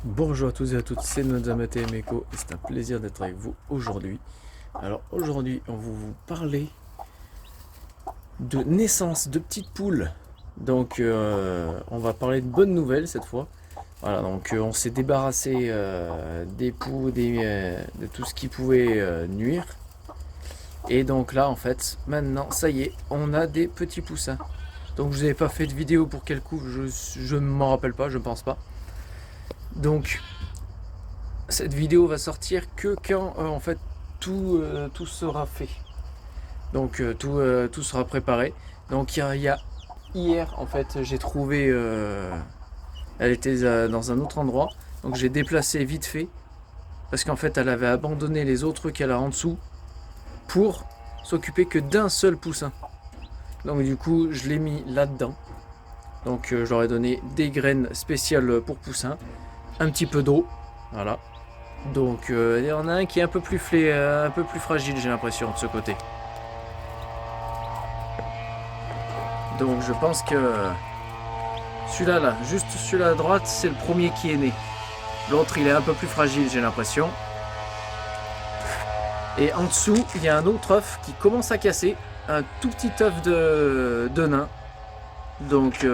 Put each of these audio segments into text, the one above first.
Bonjour à tous et à toutes, c'est Nozamate Emeko et c'est un plaisir d'être avec vous aujourd'hui. Alors aujourd'hui, on va vous parler de naissance de petites poules. Donc on va parler de bonnes nouvelles cette fois. Voilà, donc on s'est débarrassé des poux, de tout ce qui pouvait nuire. Et donc là en fait, maintenant ça y est, on a des petits poussins. Donc je vous avais pas fait de vidéo pour quel coup, je ne m'en rappelle pas, je ne pense pas. Donc cette vidéo va sortir que quand en fait tout sera fait. Donc tout sera préparé. Donc il y a hier en fait j'ai trouvé elle était dans un autre endroit. Donc j'ai déplacé vite fait parce qu'en fait elle avait abandonné les autres qu'elle a en dessous pour s'occuper que d'un seul poussin. Donc du coup je l'ai mis là-dedans. Donc je leur ai donné des graines spéciales pour poussins, un petit peu d'eau, voilà. Donc il y en a un qui est un peu plus fragile, j'ai l'impression, de ce côté. Donc je pense que celui-là, là, juste celui-là à droite, c'est le premier qui est né. L'autre, il est un peu plus fragile, j'ai l'impression. Et en dessous, il y a un autre œuf qui commence à casser. Un tout petit œuf de nain. Donc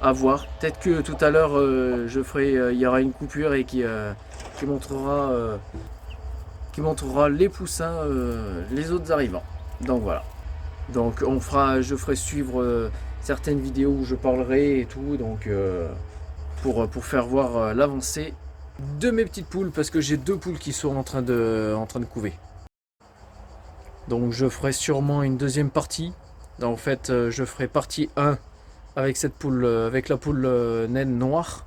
à voir. Peut-être que tout à l'heure, il y aura une coupure et qui montrera les poussins, les autres arrivants. Donc voilà. Donc je ferai suivre certaines vidéos où je parlerai et tout, donc pour faire voir l'avancée de mes petites poules, parce que j'ai deux poules qui sont en train de couver. Donc je ferai sûrement une deuxième partie. En fait, je ferai partie 1 avec cette poule, avec la poule naine noire,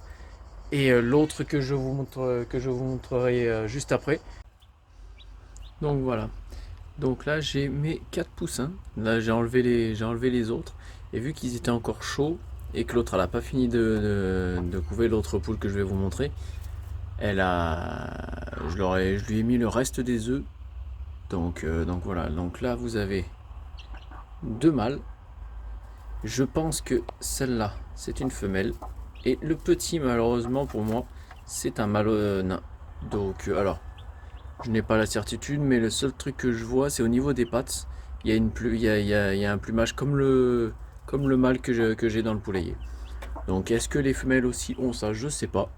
et l'autre que je vous montrerai juste après. Donc voilà. Donc là j'ai mes 4 poussins. Là j'ai enlevé les autres. Et vu qu'ils étaient encore chauds et que l'autre elle n'a pas fini de couver, l'autre poule que je vais vous montrer, je lui ai mis le reste des œufs. Donc voilà. Donc là vous avez 2 mâles. Je pense que celle-là c'est une femelle. Et le petit, malheureusement pour moi, c'est un mâle nain. Donc alors, je n'ai pas la certitude, mais le seul truc que je vois, c'est au niveau des pattes. Il y a un plumage comme le mâle que j'ai dans le poulailler. Donc est-ce que les femelles aussi ont ça? Je sais pas.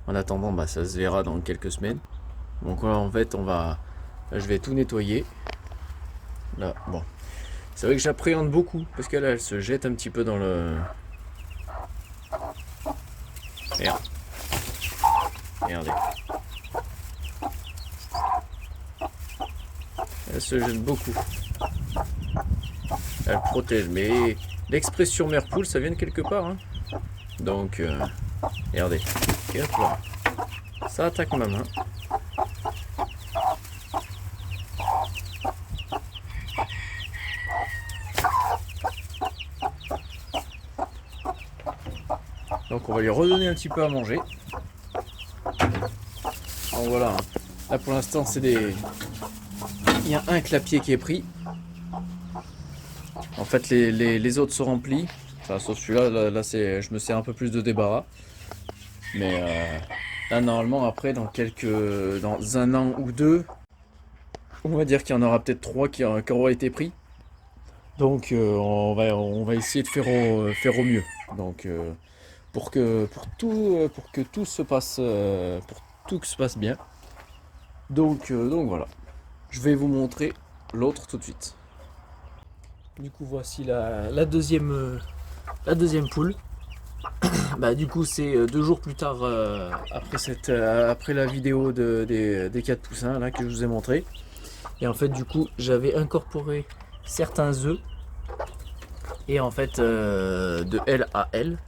En attendant, bah, ça se verra dans quelques semaines. Donc là, en fait, là, je vais tout nettoyer. Là, bon. C'est vrai que j'appréhende beaucoup, parce que là, elle se jette un petit peu dans le... Merde. Regardez. Elle se jette beaucoup. Elle protège. Mais l'expression mère poule, ça vient de quelque part. Hein. Donc, regardez. Hop là. Ça attaque ma main. Donc on va lui redonner un petit peu à manger. Donc voilà. Là pour l'instant c'est des... Il y a un clapier qui est pris. En fait les autres se remplissent. Enfin sauf celui-là, là je me sers un peu plus de débarras. Mais là normalement après dans un an ou deux, on va dire qu'il y en aura peut-être 3 qui auront été pris. Donc on va essayer de faire au mieux. Donc pour que tout se passe bien. Donc voilà. Je vais vous montrer l'autre tout de suite. Du coup voici la deuxième poule. Bah du coup c'est 2 jours plus tard après la vidéo des 4 poussins là que je vous ai montré. Et en fait du coup j'avais incorporé certains œufs. Et en fait de L à L.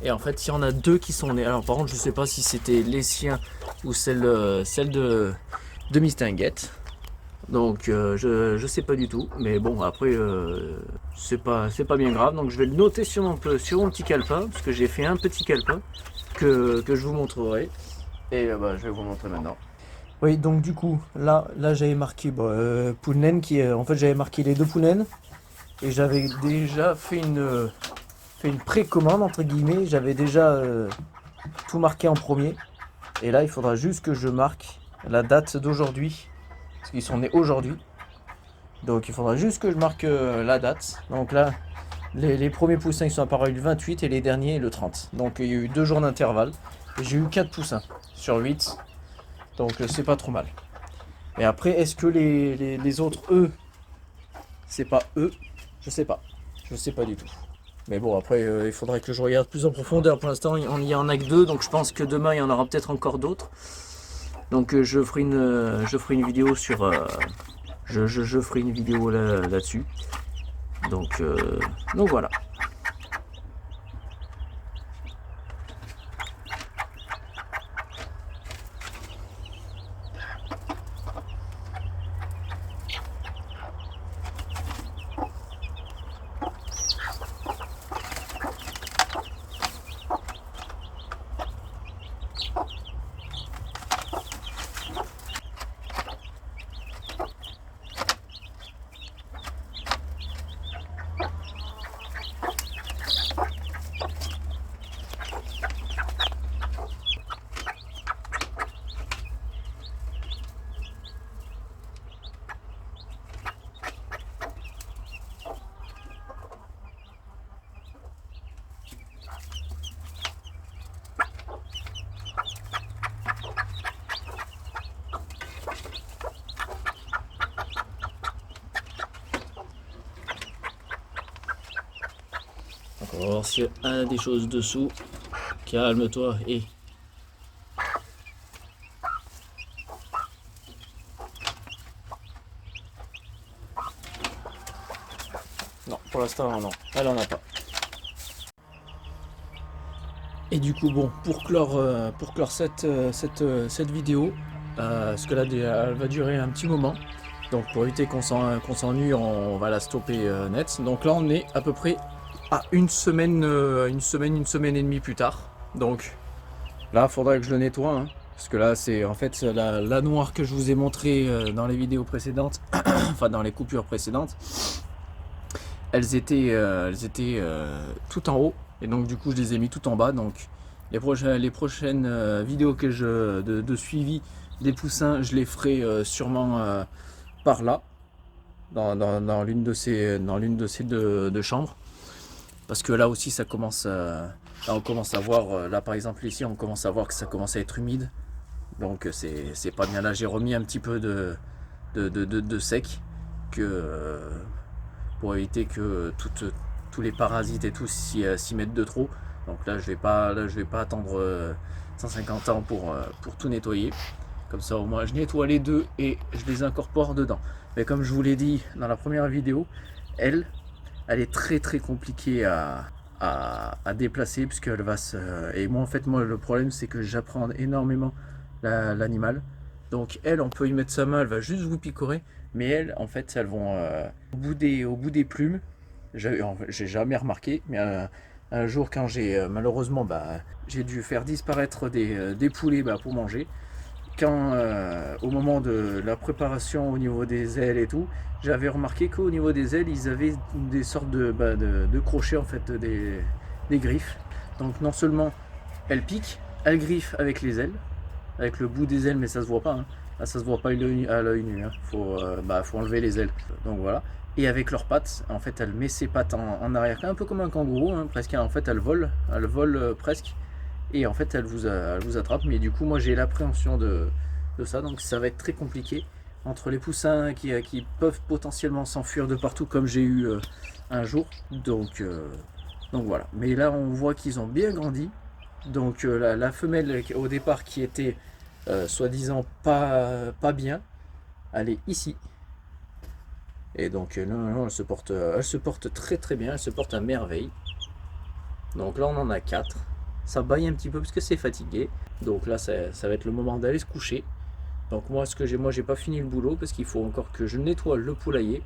Et en fait il y en a 2 qui sont nés. Alors par contre je sais pas si c'était les siens ou celle de Mistinguette. Donc je sais pas du tout, mais bon après c'est pas bien grave, donc je vais le noter sur mon petit calepin, parce que j'ai fait un petit calepin que je vous montrerai, et bah, je vais vous montrer maintenant. Oui, donc du coup là j'avais marqué poule naine en fait j'avais marqué les 2 poules naines, et j'avais déjà fait une précommande entre guillemets, j'avais déjà tout marqué en premier. Et là, il faudra juste que je marque la date d'aujourd'hui. Parce qu'ils sont nés aujourd'hui. Donc il faudra juste que je marque la date. Donc là, les premiers poussins ils sont apparus le 28 et les derniers le 30. Donc il y a eu 2 jours d'intervalle. Et j'ai eu 4 poussins sur 8. Donc c'est pas trop mal. Et après, est-ce que les autres, eux, c'est pas eux? Je sais pas. Je sais pas du tout. Mais bon, après, il faudrait que je regarde plus en profondeur. Pour l'instant, il y en a que 2. Donc je pense que demain, il y en aura peut-être encore d'autres. Donc je ferai une vidéo sur... je ferai une vidéo là-dessus. Donc voilà. Donc on va voir s'il y a des choses dessous. Calme-toi et... Non, pour l'instant non, elle en a pas. Et du coup bon, pour clore cette vidéo, parce que là elle va durer un petit moment, donc pour éviter qu'on s'ennuie, on va la stopper net. Donc là on est à peu près à une semaine et demie plus tard. Donc là il faudrait que je le nettoie, hein, parce que là c'est en fait la noire que je vous ai montré dans les vidéos précédentes, enfin dans les coupures précédentes. Elles étaient tout en haut et donc du coup je les ai mis tout en bas. Donc les prochaines vidéos que de suivi des poussins, je les ferai sûrement par là, dans l'une de ces deux chambres, parce que là aussi ça commence là on commence à voir, là par exemple ici on commence à voir que ça commence à être humide, donc c'est pas bien. Là j'ai remis un petit peu de sec que pour éviter que tous les parasites et tout s'y mettent de trop. Donc là je vais pas attendre 150 ans pour tout nettoyer. Comme ça au moins je nettoie les deux et je les incorpore dedans. Mais comme je vous l'ai dit dans la première vidéo, elle est très compliquée à déplacer, puisqu'elle va se... Et moi en fait le problème c'est que j'apprends énormément l'animal. Donc elle, on peut y mettre sa main, elle va juste vous picorer. Mais elles, en fait, elles vont au bout des plumes. J'ai jamais remarqué, mais un jour quand j'ai malheureusement j'ai dû faire disparaître des poulets pour manger. Quand au moment de la préparation au niveau des ailes et tout, j'avais remarqué qu'au niveau des ailes, ils avaient des sortes de crochets, en fait, des griffes. Donc non seulement elles piquent, elles griffent avec les ailes, avec le bout des ailes, mais ça se voit pas, hein. Là, ça se voit pas à l'œil nu, hein. Faut enlever les ailes. Donc voilà. Et avec leurs pattes, en fait, elle met ses pattes en arrière, un peu comme un kangourou, hein, presque. En fait, elle vole presque. Et en fait, elle vous attrape. Mais du coup, moi, j'ai l'appréhension de ça. Donc, ça va être très compliqué. Entre les poussins qui peuvent potentiellement s'enfuir de partout, comme j'ai eu un jour. Donc voilà. Mais là, on voit qu'ils ont bien grandi. Donc la femelle au départ qui était soi-disant pas bien, elle est ici. Et donc non, elle se porte très bien, elle se porte à merveille. Donc là on en a 4. Ça baille un petit peu parce que c'est fatigué. Donc là ça va être le moment d'aller se coucher. Donc moi j'ai pas fini le boulot parce qu'il faut encore que je nettoie le poulailler.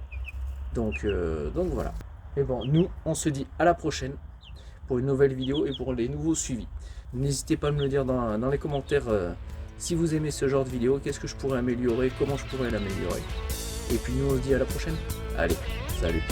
Donc voilà. Et bon, nous on se dit à la prochaine pour une nouvelle vidéo et pour les nouveaux suivis. N'hésitez pas à me le dire dans les commentaires si vous aimez ce genre de vidéo, qu'est-ce que je pourrais améliorer, comment je pourrais l'améliorer. Et puis nous on se dit à la prochaine. Allez, salut.